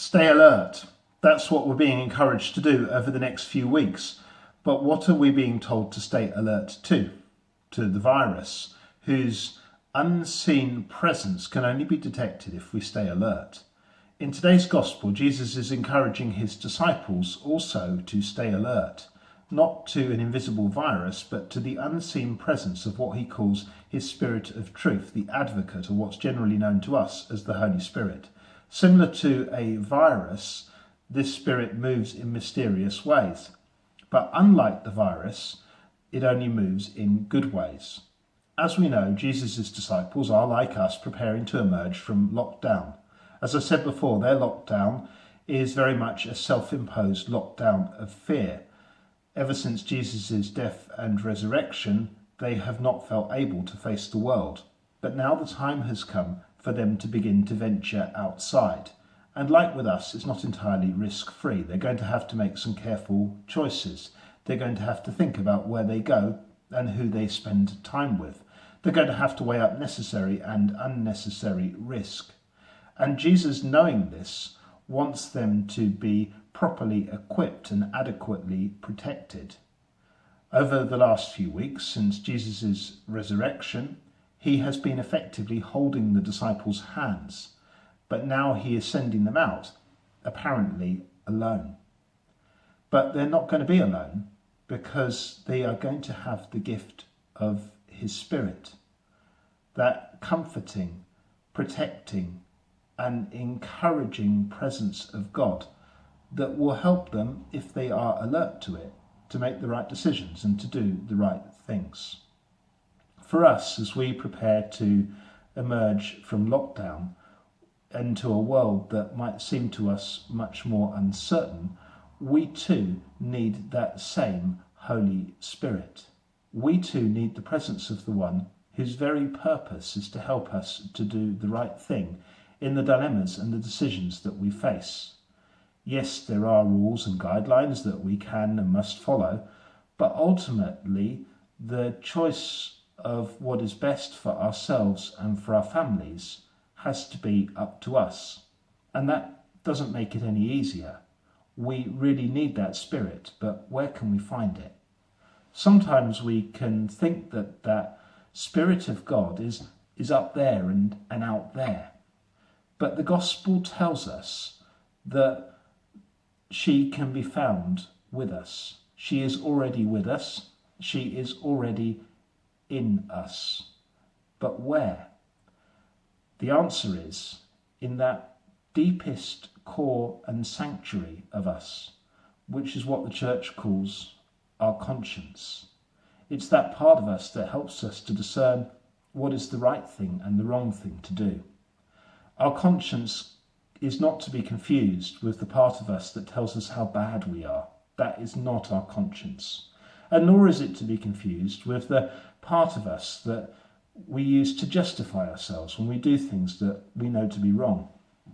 Stay alert. That's what we're being encouraged to do over the next few weeks. But what are we being told to stay alert to? To the virus, whose unseen presence can only be detected if we stay alert. In today's gospel, Jesus is encouraging his disciples also to stay alert, not to an invisible virus, but to the unseen presence of what he calls his Spirit of Truth, the advocate, or what's generally known to us as the Holy Spirit. Similar to a virus, this Spirit moves in mysterious ways. But unlike the virus, it only moves in good ways. As we know, Jesus' disciples are, like us, preparing to emerge from lockdown. As I said before, their lockdown is very much a self-imposed lockdown of fear. Ever since Jesus' death and resurrection, they have not felt able to face the world. But now the time has come for them to begin to venture outside. And like with us, it's not entirely risk-free. They're going to have to make some careful choices. They're going to have to think about where they go and who they spend time with. They're going to have to weigh up necessary and unnecessary risk. And Jesus, knowing this, wants them to be properly equipped and adequately protected. Over the last few weeks, since Jesus' resurrection, he has been effectively holding the disciples' hands, but now he is sending them out, apparently alone. But they're not going to be alone, because they are going to have the gift of his Spirit, that comforting, protecting, and encouraging presence of God that will help them, if they are alert to it, to make the right decisions and to do the right things. For us, as we prepare to emerge from lockdown into a world that might seem to us much more uncertain, we too need that same Holy Spirit. We too need the presence of the one whose very purpose is to help us to do the right thing in the dilemmas and the decisions that we face. Yes, there are rules and guidelines that we can and must follow, but ultimately the choice of what is best for ourselves and for our families has to be up to us. And that doesn't make it any easier. We really need that Spirit, but where can we find it? Sometimes we can think that that Spirit of God is up there and out there. But the gospel tells us that she can be found with us. She is already with us. She is already in us. But where? The answer is in that deepest core and sanctuary of us, which is what the church calls our conscience. It's that part of us that helps us to discern what is the right thing and the wrong thing to do. Our conscience is not to be confused with the part of us that tells us how bad we are. That is not our conscience. And nor is it to be confused with the part of us that we use to justify ourselves when we do things that we know to be wrong.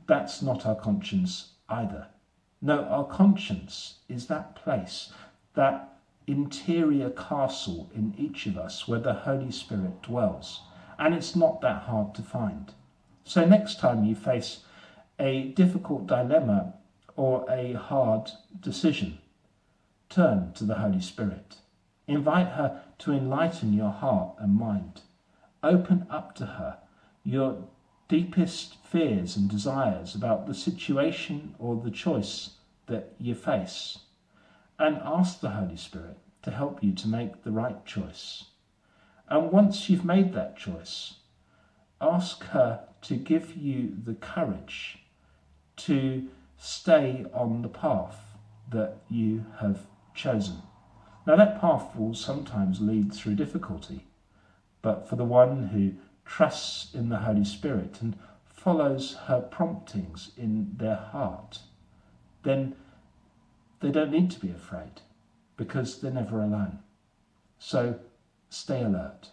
That's not our conscience either. No, our conscience is that place, that interior castle in each of us where the Holy Spirit dwells. And it's not that hard to find. So next time you face a difficult dilemma or a hard decision, turn to the Holy Spirit. Invite her to enlighten your heart and mind. Open up to her your deepest fears and desires about the situation or the choice that you face, and ask the Holy Spirit to help you to make the right choice. And once you've made that choice, ask her to give you the courage to stay on the path that you have chosen. Now that path will sometimes lead through difficulty, but for the one who trusts in the Holy Spirit and follows her promptings in their heart, then they don't need to be afraid because they're never alone. So stay alert.